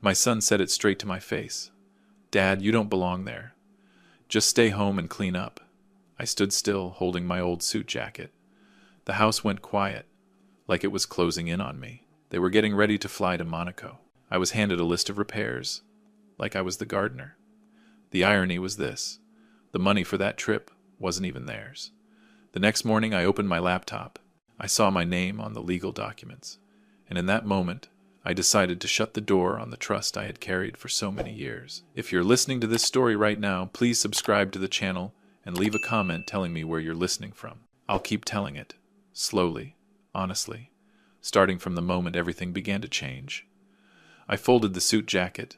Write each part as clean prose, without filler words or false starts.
My son said it straight to my face. "Dad, you don't belong there. Just stay home and clean up." I stood still, holding my old suit jacket. The house went quiet, like it was closing in on me. They were getting ready to fly to Monaco. I was handed a list of repairs, like I was the gardener. The irony was this: the money for that trip wasn't even theirs. The next morning I opened my laptop. I saw my name on the legal documents, and in that moment I decided to shut the door on the trust I had carried for so many years. If you're listening to this story right now, please subscribe to the channel and leave a comment telling me where you're listening from. I'll keep telling it, slowly, honestly, starting from the moment everything began to change. I folded the suit jacket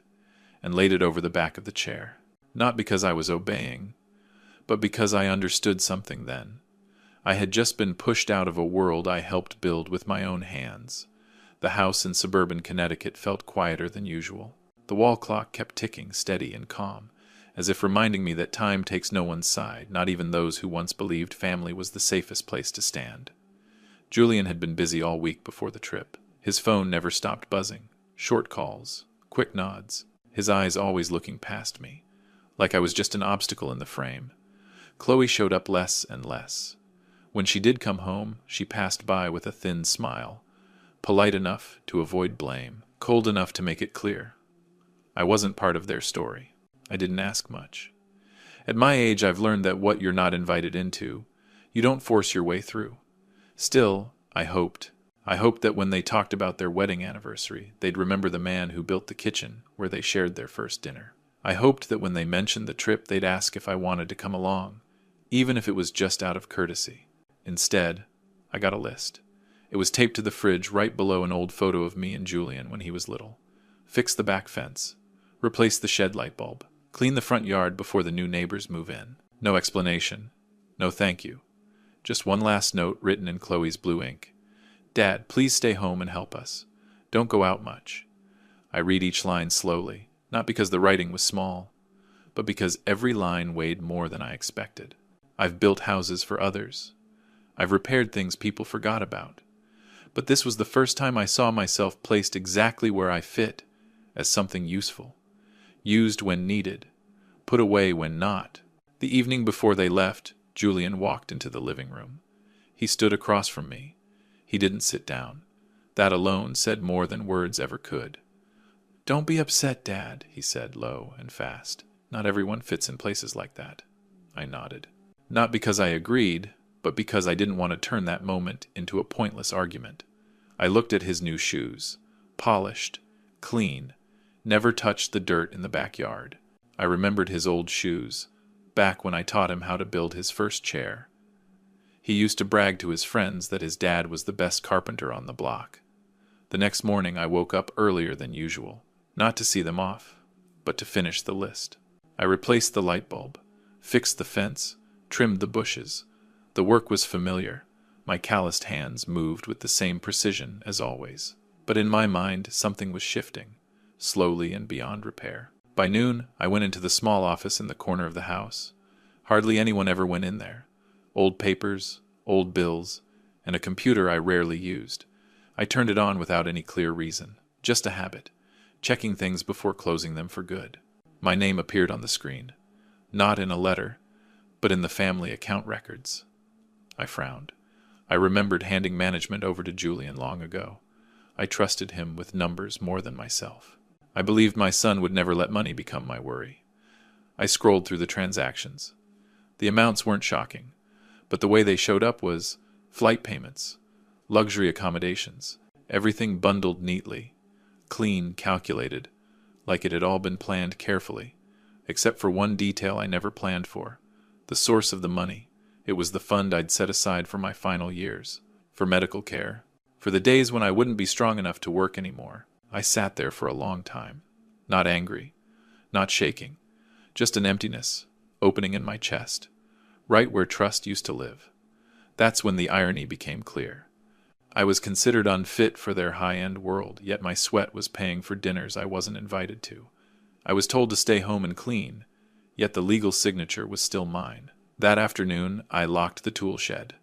and laid it over the back of the chair, not because I was obeying, but because I understood something then. I had just been pushed out of a world I helped build with my own hands. The house in suburban Connecticut felt quieter than usual. The wall clock kept ticking, steady and calm, as if reminding me that time takes no one's side, not even those who once believed family was the safest place to stand. Julian had been busy all week before the trip. His phone never stopped buzzing. Short calls, quick nods, his eyes always looking past me, like I was just an obstacle in the frame. Chloe showed up less and less. When she did come home, she passed by with a thin smile, polite enough to avoid blame, cold enough to make it clear. I wasn't part of their story. I didn't ask much. At my age, I've learned that what you're not invited into, you don't force your way through. Still, I hoped that when they talked about their wedding anniversary, they'd remember the man who built the kitchen where they shared their first dinner. I hoped that when they mentioned the trip, they'd ask if I wanted to come along, even if it was just out of courtesy. Instead, I got a list. It was taped to the fridge right below an old photo of me and Julian when he was little. Fix the back fence. Replace the shed light bulb. Clean the front yard before the new neighbors move in. No explanation. No thank you. Just one last note written in Chloe's blue ink. "Dad, please stay home and help us. Don't go out much." I read each line slowly, not because the writing was small, but because every line weighed more than I expected. I've built houses for others. I've repaired things people forgot about. But this was the first time I saw myself placed exactly where I fit, as something useful. Used when needed, put away when not. The evening before they left, Julian walked into the living room. He stood across from me. He didn't sit down. That alone said more than words ever could. "Don't be upset, Dad," he said, low and fast. "Not everyone fits in places like that." I nodded. Not because I agreed, but because I didn't want to turn that moment into a pointless argument. I looked at his new shoes. Polished, clean, never touched the dirt in the backyard. I remembered his old shoes, back when I taught him how to build his first chair. He used to brag to his friends that his dad was the best carpenter on the block. The next morning I woke up earlier than usual, not to see them off, but to finish the list. I replaced the light bulb, fixed the fence, trimmed the bushes. The work was familiar. My calloused hands moved with the same precision as always. But in my mind, something was shifting, slowly and beyond repair. By noon, I went into the small office in the corner of the house. Hardly anyone ever went in there. Old papers, old bills, and a computer I rarely used. I turned it on without any clear reason, just a habit, checking things before closing them for good. My name appeared on the screen, not in a letter, but in the family account records. I frowned. I remembered handing management over to Julian long ago. I trusted him with numbers more than myself. I believed my son would never let money become my worry. I scrolled through the transactions. The amounts weren't shocking, but the way they showed up was flight payments, luxury accommodations, everything bundled neatly, clean, calculated, like it had all been planned carefully, except for one detail I never planned for: the source of the money. It was the fund I'd set aside for my final years, for medical care, for the days when I wouldn't be strong enough to work anymore. I sat there for a long time, not angry, not shaking, just an emptiness opening in my chest, right where trust used to live. That's when the irony became clear. I was considered unfit for their high-end world, yet my sweat was paying for dinners I wasn't invited to. I was told to stay home and clean, yet the legal signature was still mine. That afternoon, I locked the tool shed.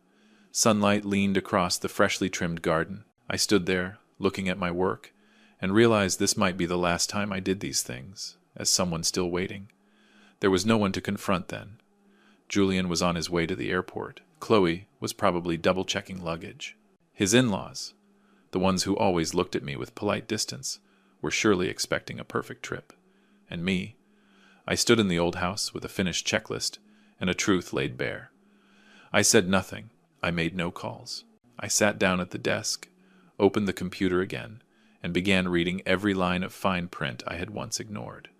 Sunlight leaned across the freshly trimmed garden. I stood there, looking at my work, and realized this might be the last time I did these things, as someone still waiting. There was no one to confront then. Julian was on his way to the airport. Chloe was probably double-checking luggage. His in-laws, the ones who always looked at me with polite distance, were surely expecting a perfect trip. And me, I stood in the old house with a finished checklist and a truth laid bare. I said nothing. I made no calls. I sat down at the desk, opened the computer again, and began reading every line of fine print I had once ignored.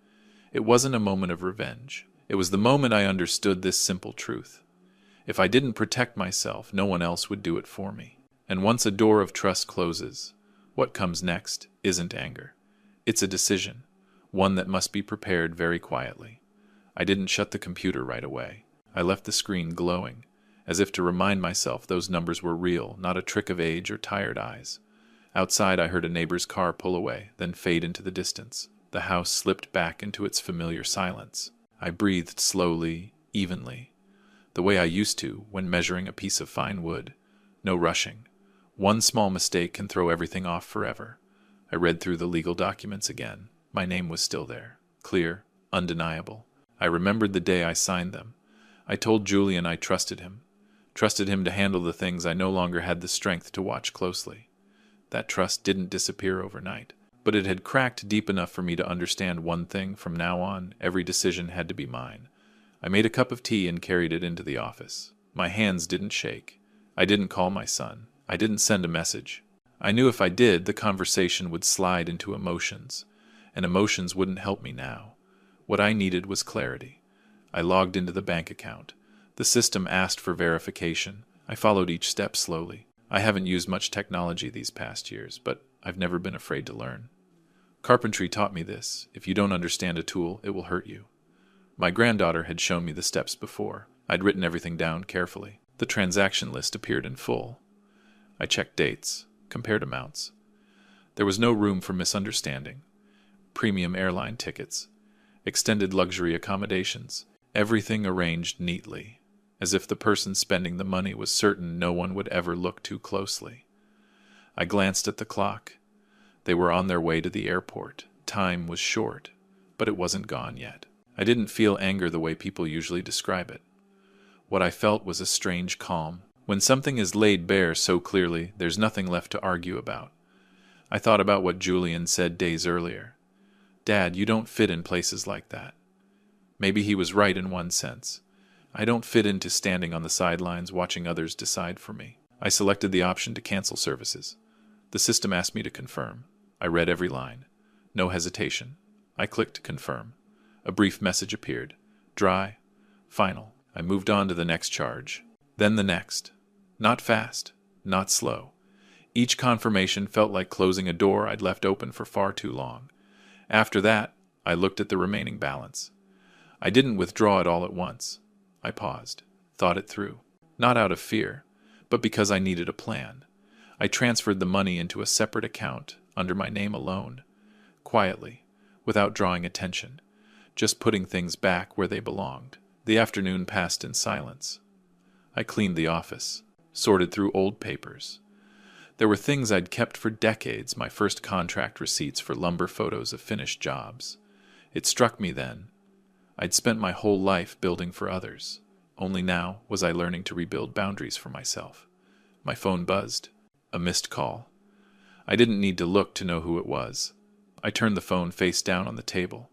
It wasn't a moment of revenge. It was the moment I understood this simple truth. If I didn't protect myself, no one else would do it for me. And once a door of trust closes, what comes next isn't anger. It's a decision, one that must be prepared very quietly. I didn't shut the computer right away. I left the screen glowing, as if to remind myself those numbers were real, not a trick of age or tired eyes. Outside, I heard a neighbor's car pull away, then fade into the distance. The house slipped back into its familiar silence. I breathed slowly, evenly, the way I used to when measuring a piece of fine wood. No rushing. One small mistake can throw everything off forever. I read through the legal documents again. My name was still there, clear, undeniable. I remembered the day I signed them. I told Julian I trusted him to handle the things I no longer had the strength to watch closely. That trust didn't disappear overnight, but it had cracked deep enough for me to understand one thing: from now on, every decision had to be mine. I made a cup of tea and carried it into the office. My hands didn't shake. I didn't call my son. I didn't send a message. I knew if I did, the conversation would slide into emotions, and emotions wouldn't help me now. What I needed was clarity. I logged into the bank account. The system asked for verification. I followed each step slowly. I haven't used much technology these past years, but I've never been afraid to learn. Carpentry taught me this: if you don't understand a tool, it will hurt you. My granddaughter had shown me the steps before. I'd written everything down carefully. The transaction list appeared in full. I checked dates, compared amounts. There was no room for misunderstanding. Premium airline tickets, extended luxury accommodations, everything arranged neatly, as if the person spending the money was certain no one would ever look too closely. I glanced at the clock. They were on their way to the airport. Time was short, but it wasn't gone yet. I didn't feel anger the way people usually describe it. What I felt was a strange calm. When something is laid bare so clearly, there's nothing left to argue about. I thought about what Julian said days earlier. "Dad, you don't fit in places like that." Maybe he was right in one sense. I don't fit into standing on the sidelines watching others decide for me. I selected the option to cancel services. The system asked me to confirm. I read every line. No hesitation. I clicked confirm. A brief message appeared. Dry. Final. I moved on to the next charge. Then the next. Not fast. Not slow. Each confirmation felt like closing a door I'd left open for far too long. After that, I looked at the remaining balance. I didn't withdraw it all at once. I paused, thought it through. Not out of fear, but because I needed a plan. I transferred the money into a separate account under my name alone, quietly, without drawing attention, just putting things back where they belonged. The afternoon passed in silence. I cleaned the office, sorted through old papers. There were things I'd kept for decades, my first contract receipts for lumber photos of finished jobs. It struck me then. I'd spent my whole life building for others. Only now was I learning to rebuild boundaries for myself. My phone buzzed. A missed call. I didn't need to look to know who it was. I turned the phone face down on the table.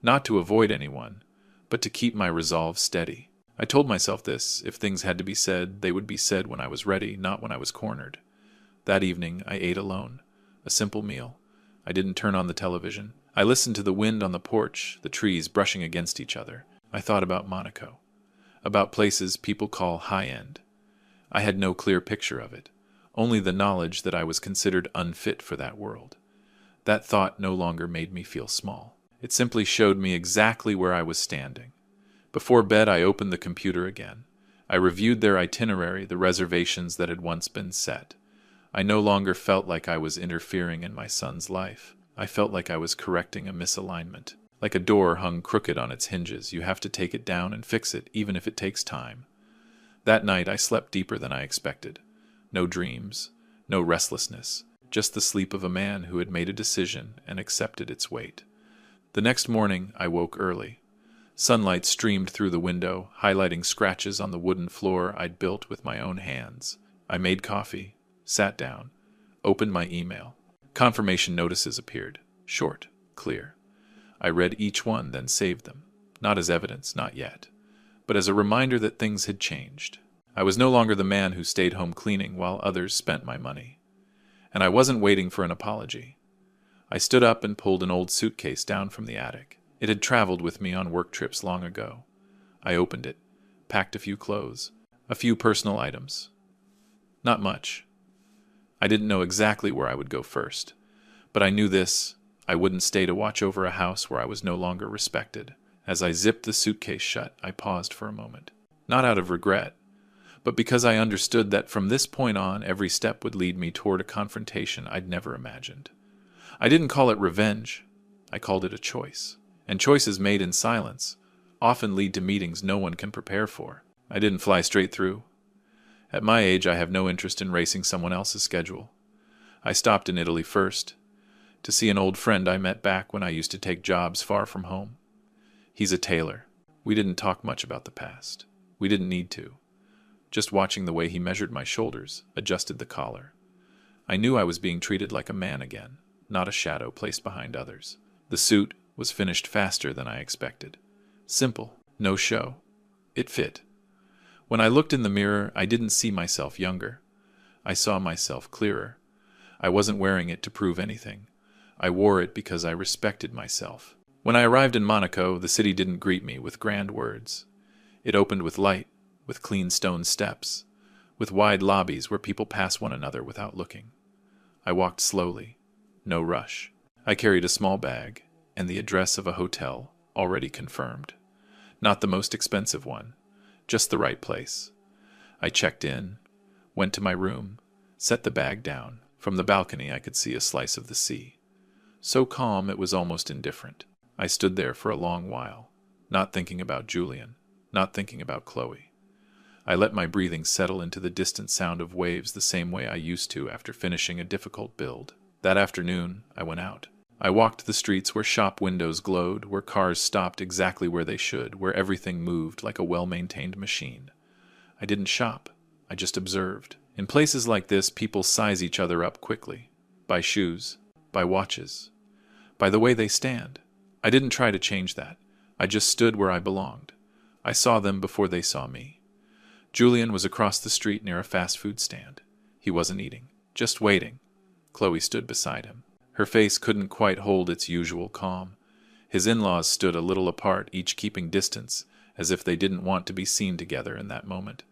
Not to avoid anyone, but to keep my resolve steady. I told myself this: if things had to be said, they would be said when I was ready, not when I was cornered. That evening, I ate alone. A simple meal. I didn't turn on the television. I listened to the wind on the porch, the trees brushing against each other. I thought about Monaco, about places people call high-end. I had no clear picture of it, only the knowledge that I was considered unfit for that world. That thought no longer made me feel small. It simply showed me exactly where I was standing. Before bed, I opened the computer again. I reviewed their itinerary, the reservations that had once been set. I no longer felt like I was interfering in my son's life. I felt like I was correcting a misalignment. Like a door hung crooked on its hinges, you have to take it down and fix it, even if it takes time. That night I slept deeper than I expected. No dreams, no restlessness, just the sleep of a man who had made a decision and accepted its weight. The next morning, I woke early. Sunlight streamed through the window, highlighting scratches on the wooden floor I'd built with my own hands. I made coffee, sat down, opened my email. Confirmation notices appeared. Short, clear. I read each one, then saved them. Not as evidence, not yet, but as a reminder that things had changed. I was no longer the man who stayed home cleaning while others spent my money. And I wasn't waiting for an apology. I stood up and pulled an old suitcase down from the attic. It had traveled with me on work trips long ago. I opened it, packed a few clothes, a few personal items. Not much. I didn't know exactly where I would go first, but I knew this: I wouldn't stay to watch over a house where I was no longer respected. As I zipped the suitcase shut, I paused for a moment. Not out of regret, but because I understood that from this point on, every step would lead me toward a confrontation I'd never imagined. I didn't call it revenge. I called it a choice. And choices made in silence often lead to meetings no one can prepare for. I didn't fly straight through. At my age, I have no interest in racing someone else's schedule. I stopped in Italy first, to see an old friend I met back when I used to take jobs far from home. He's a tailor. We didn't talk much about the past. We didn't need to. Just watching the way he measured my shoulders, adjusted the collar. I knew I was being treated like a man again, not a shadow placed behind others. The suit was finished faster than I expected. Simple, no show. It fit. When I looked in the mirror, I didn't see myself younger. I saw myself clearer. I wasn't wearing it to prove anything. I wore it because I respected myself. When I arrived in Monaco, the city didn't greet me with grand words. It opened with light, with clean stone steps, with wide lobbies where people pass one another without looking. I walked slowly, no rush. I carried a small bag and the address of a hotel already confirmed. Not the most expensive one, just the right place. I checked in, went to my room, set the bag down. From the balcony I could see a slice of the sea. So calm it was almost indifferent. I stood there for a long while, not thinking about Julian, not thinking about Chloe. I let my breathing settle into the distant sound of waves the same way I used to after finishing a difficult build. That afternoon, I went out. I walked the streets where shop windows glowed, where cars stopped exactly where they should, where everything moved like a well-maintained machine. I didn't shop. I just observed. In places like this, people size each other up quickly. By shoes, by watches, by the way they stand. I didn't try to change that. I just stood where I belonged. I saw them before they saw me. Julian was across the street near a fast food stand. He wasn't eating, just waiting. Chloe stood beside him. Her face couldn't quite hold its usual calm. His in-laws stood a little apart, each keeping distance, as if they didn't want to be seen together in that moment.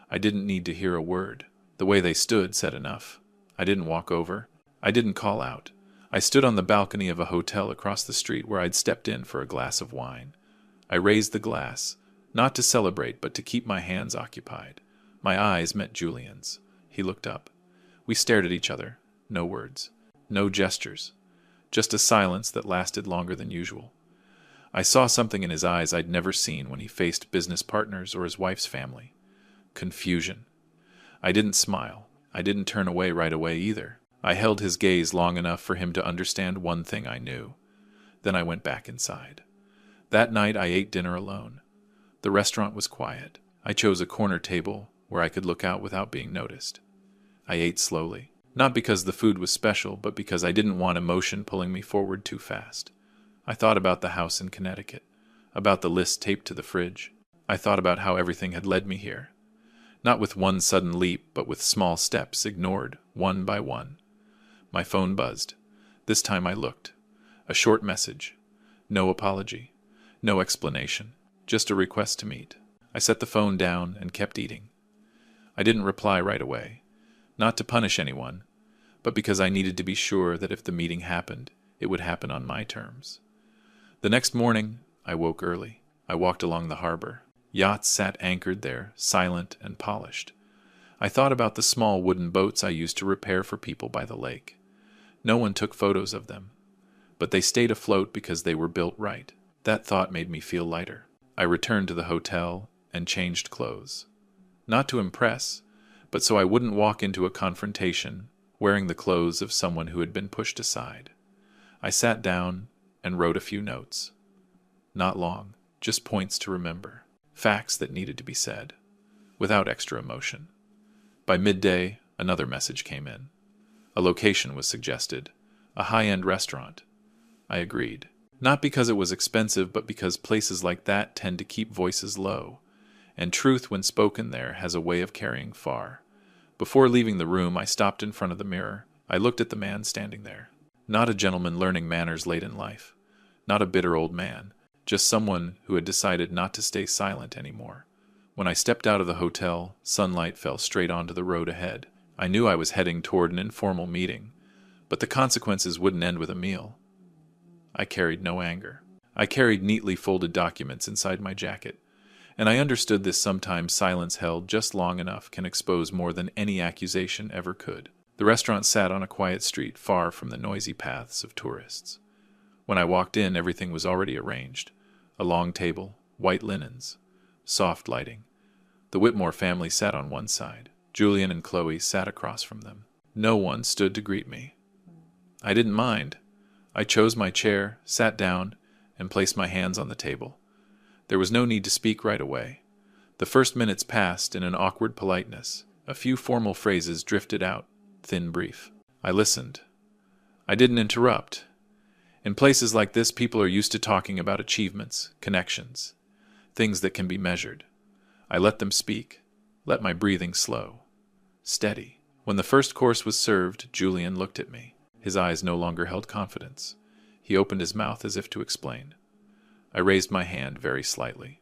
I didn't need to hear a word. The way they stood said enough. I didn't walk over. I didn't call out. I stood on the balcony of a hotel across the street where I'd stepped in for a glass of wine. I raised the glass, not to celebrate, but to keep my hands occupied. My eyes met Julian's. He looked up. We stared at each other. No words. No gestures. Just a silence that lasted longer than usual. I saw something in his eyes I'd never seen when he faced business partners or his wife's family. Confusion. I didn't smile. I didn't turn away right away either. I held his gaze long enough for him to understand one thing I knew. Then I went back inside. That night I ate dinner alone. The restaurant was quiet. I chose a corner table where I could look out without being noticed. I ate slowly. Not because the food was special, but because I didn't want emotion pulling me forward too fast. I thought about the house in Connecticut, about the list taped to the fridge. I thought about how everything had led me here. Not with one sudden leap, but with small steps ignored, one by one. My phone buzzed. This time I looked. A short message. No apology. No explanation. Just a request to meet. I set the phone down and kept eating. I didn't reply right away. Not to punish anyone, but because I needed to be sure that if the meeting happened, it would happen on my terms. The next morning, I woke early. I walked along the harbor. Yachts sat anchored there, silent and polished. I thought about the small wooden boats I used to repair for people by the lake. No one took photos of them, but they stayed afloat because they were built right. That thought made me feel lighter. I returned to the hotel and changed clothes. Not to impress, but so I wouldn't walk into a confrontation wearing the clothes of someone who had been pushed aside. I sat down and wrote a few notes. Not long, just points to remember, facts that needed to be said, without extra emotion. By midday, another message came in. A location was suggested, a high-end restaurant. I agreed. Not because it was expensive, but because places like that tend to keep voices low, and truth when spoken there has a way of carrying far. Before leaving the room, I stopped in front of the mirror. I looked at the man standing there. Not a gentleman learning manners late in life. Not a bitter old man. Just someone who had decided not to stay silent anymore. When I stepped out of the hotel, sunlight fell straight onto the road ahead. I knew I was heading toward an informal meeting, but the consequences wouldn't end with a meal. I carried no anger. I carried neatly folded documents inside my jacket, and I understood this sometimes silence held just long enough can expose more than any accusation ever could. The restaurant sat on a quiet street far from the noisy paths of tourists. When I walked in, everything was already arranged. A long table, white linens, soft lighting. The Whitmore family sat on one side. Julian and Chloe sat across from them. No one stood to greet me. I didn't mind. I chose my chair, sat down, and placed my hands on the table. There was no need to speak right away. The first minutes passed in an awkward politeness. A few formal phrases drifted out, thin, brief. I listened. I didn't interrupt. In places like this, people are used to talking about achievements, connections, things that can be measured. I let them speak, let my breathing slow, steady. When the first course was served, Julian looked at me. His eyes no longer held confidence. He opened his mouth as if to explain. I raised my hand very slightly.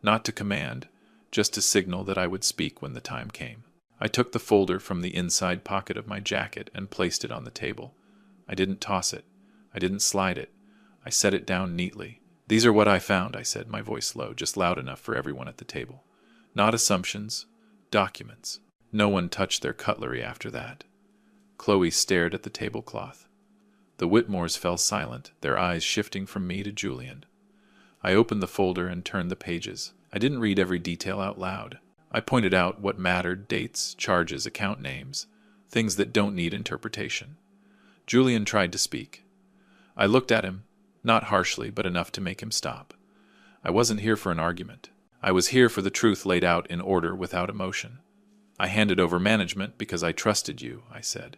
Not to command, just to signal that I would speak when the time came. I took the folder from the inside pocket of my jacket and placed it on the table. I didn't toss it. I didn't slide it. I set it down neatly. "These are what I found," I said, my voice low, just loud enough for everyone at the table. Not assumptions, documents. No one touched their cutlery after that. Chloe stared at the tablecloth. The Whitmores fell silent, their eyes shifting from me to Julian. I opened the folder and turned the pages. I didn't read every detail out loud. I pointed out what mattered: dates, charges, account names, things that don't need interpretation. Julian tried to speak. I looked at him, not harshly, but enough to make him stop. I wasn't here for an argument. I was here for the truth laid out in order without emotion. "I handed over management because I trusted you," I said.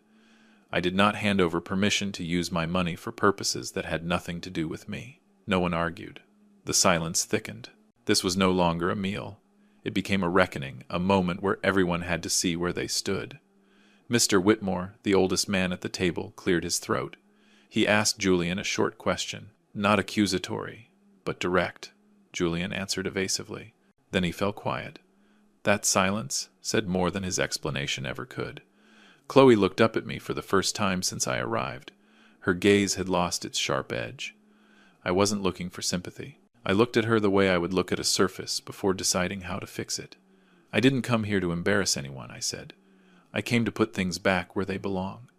"I did not hand over permission to use my money for purposes that had nothing to do with me." No one argued. The silence thickened. This was no longer a meal. It became a reckoning, a moment where everyone had to see where they stood. Mr. Whitmore, the oldest man at the table, cleared his throat. He asked Julian a short question, not accusatory, but direct. Julian answered evasively. Then he fell quiet. That silence said more than his explanation ever could. Chloe looked up at me for the first time since I arrived. Her gaze had lost its sharp edge. I wasn't looking for sympathy. I looked at her the way I would look at a surface before deciding how to fix it. "I didn't come here to embarrass anyone," I said. "I came to put things back where they belong."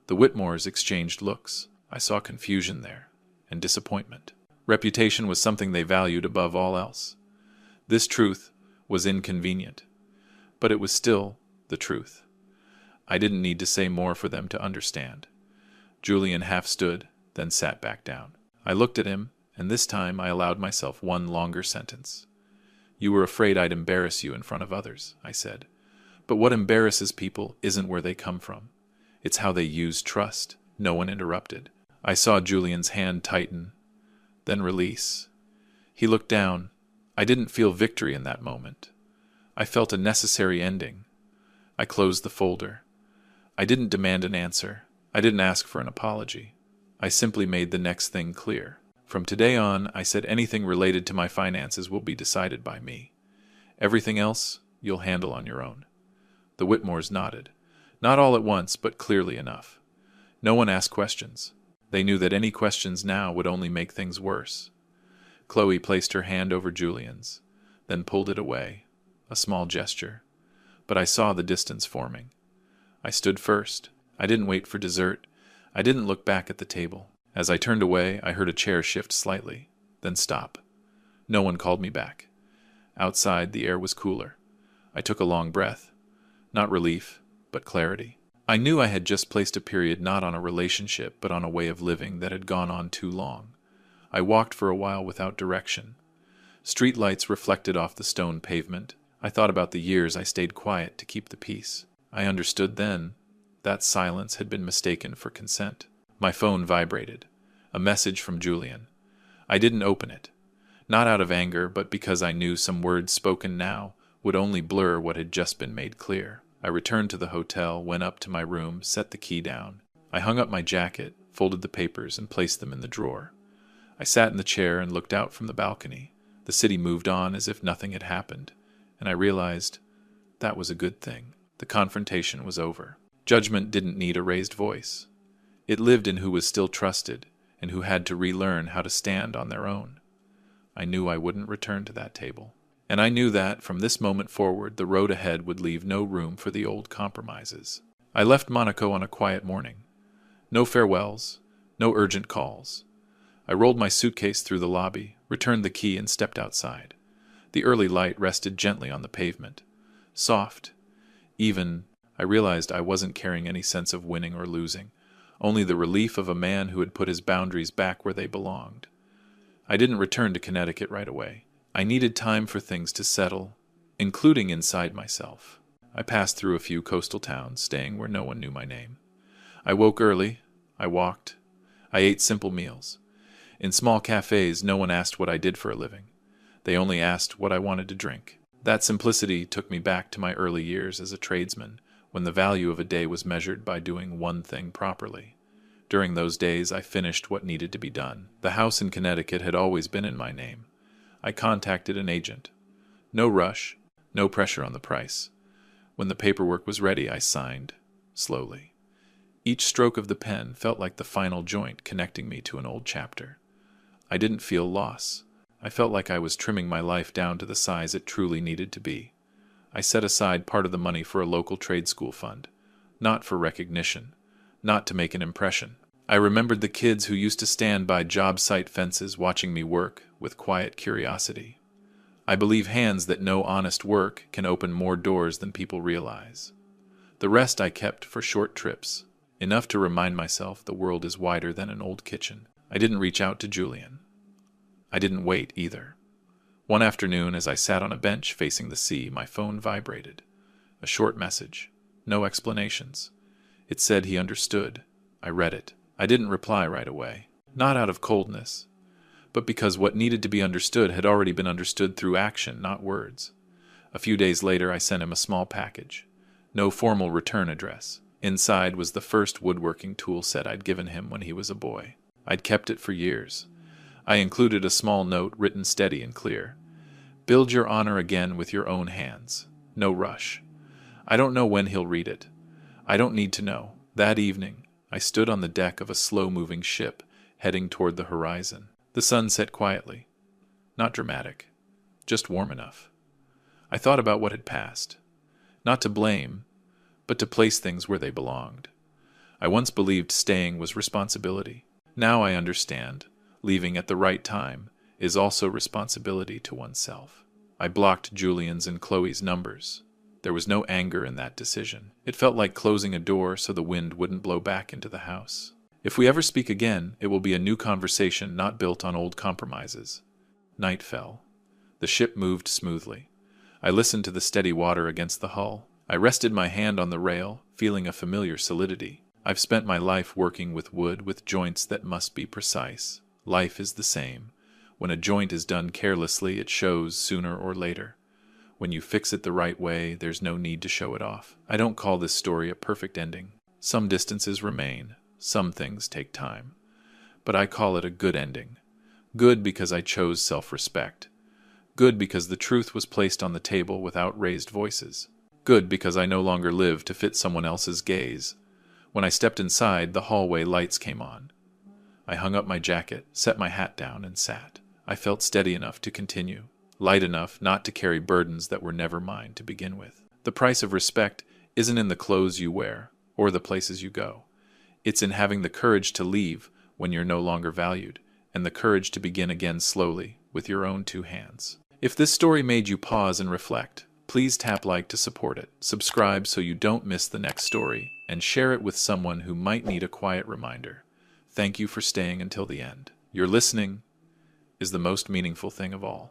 The Whitmores exchanged looks. I saw confusion there, and disappointment. Reputation was something they valued above all else. This truth was inconvenient, but it was still the truth. I didn't need to say more for them to understand. Julian half stood, then sat back down. I looked at him, and this time I allowed myself one longer sentence. "You were afraid I'd embarrass you in front of others," I said. "But what embarrasses people isn't where they come from. It's how they use trust." No one interrupted. I saw Julian's hand tighten, then release. He looked down. I didn't feel victory in that moment. I felt a necessary ending. I closed the folder. I didn't demand an answer. I didn't ask for an apology. I simply made the next thing clear. From today on, I said, anything related to my finances will be decided by me. Everything else you'll handle on your own. The Whitmores nodded. Not all at once, but clearly enough. No one asked questions. They knew that any questions now would only make things worse. Chloe placed her hand over Julian's, then pulled it away, a small gesture. But I saw the distance forming. I stood first. I didn't wait for dessert. I didn't look back at the table. As I turned away, I heard a chair shift slightly, then stop. No one called me back. Outside, the air was cooler. I took a long breath. Not relief, but clarity. I knew I had just placed a period not on a relationship, but on a way of living that had gone on too long. I walked for a while without direction. Street lights reflected off the stone pavement. I thought about the years I stayed quiet to keep the peace. I understood then that silence had been mistaken for consent. My phone vibrated. A message from Julian. I didn't open it. Not out of anger, but because I knew some words spoken now would only blur what had just been made clear. I returned to the hotel, went up to my room, set the key down. I hung up my jacket, folded the papers, and placed them in the drawer. I sat in the chair and looked out from the balcony. The city moved on as if nothing had happened, and I realized that was a good thing. The confrontation was over. Judgment didn't need a raised voice. It lived in who was still trusted and who had to relearn how to stand on their own. I knew I wouldn't return to that table. And I knew that, from this moment forward, the road ahead would leave no room for the old compromises. I left Monaco on a quiet morning. No farewells, no urgent calls. I rolled my suitcase through the lobby, returned the key, and stepped outside. The early light rested gently on the pavement. Soft, even. I realized I wasn't carrying any sense of winning or losing, only the relief of a man who had put his boundaries back where they belonged. I didn't return to Connecticut right away. I needed time for things to settle, including inside myself. I passed through a few coastal towns, staying where no one knew my name. I woke early. I walked. I ate simple meals. In small cafes, no one asked what I did for a living. They only asked what I wanted to drink. That simplicity took me back to my early years as a tradesman, when the value of a day was measured by doing one thing properly. During those days, I finished what needed to be done. The house in Connecticut had always been in my name. I contacted an agent. No rush, no pressure on the price. When the paperwork was ready, I signed, slowly. Each stroke of the pen felt like the final joint connecting me to an old chapter. I didn't feel loss. I felt like I was trimming my life down to the size it truly needed to be. I set aside part of the money for a local trade school fund, not for recognition, not to make an impression. I remembered the kids who used to stand by job site fences watching me work with quiet curiosity. I believe hands that know honest work can open more doors than people realize. The rest I kept for short trips, enough to remind myself the world is wider than an old kitchen. I didn't reach out to Julian. I didn't wait either. One afternoon, as I sat on a bench facing the sea, my phone vibrated. A short message. No explanations. It said he understood. I read it. I didn't reply right away. Not out of coldness, but because what needed to be understood had already been understood through action, not words. A few days later, I sent him a small package. No formal return address. Inside was the first woodworking tool set I'd given him when he was a boy. I'd kept it for years. I included a small note written steady and clear. Build your honor again with your own hands. No rush. I don't know when he'll read it. I don't need to know. That evening, I stood on the deck of a slow-moving ship, heading toward the horizon. The sun set quietly. Not dramatic. Just warm enough. I thought about what had passed. Not to blame, but to place things where they belonged. I once believed staying was responsibility. Now I understand. Leaving at the right time is also responsibility to oneself. I blocked Julian's and Chloe's numbers. There was no anger in that decision. It felt like closing a door so the wind wouldn't blow back into the house. If we ever speak again, it will be a new conversation not built on old compromises. Night fell. The ship moved smoothly. I listened to the steady water against the hull. I rested my hand on the rail, feeling a familiar solidity. I've spent my life working with wood with joints that must be precise. Life is the same. When a joint is done carelessly, it shows sooner or later. When you fix it the right way, there's no need to show it off. I don't call this story a perfect ending. Some distances remain. Some things take time. But I call it a good ending. Good because I chose self-respect. Good because the truth was placed on the table without raised voices. Good because I no longer live to fit someone else's gaze. When I stepped inside, the hallway lights came on. I hung up my jacket, set my hat down, and sat. I felt steady enough to continue. Light enough not to carry burdens that were never mine to begin with. The price of respect isn't in the clothes you wear or the places you go. It's in having the courage to leave when you're no longer valued, and the courage to begin again slowly with your own two hands. If this story made you pause and reflect, Please tap like to support it, subscribe so you don't miss the next story, and share it with someone who might need a quiet reminder. Thank you for staying until the end. Your listening is the most meaningful thing of all.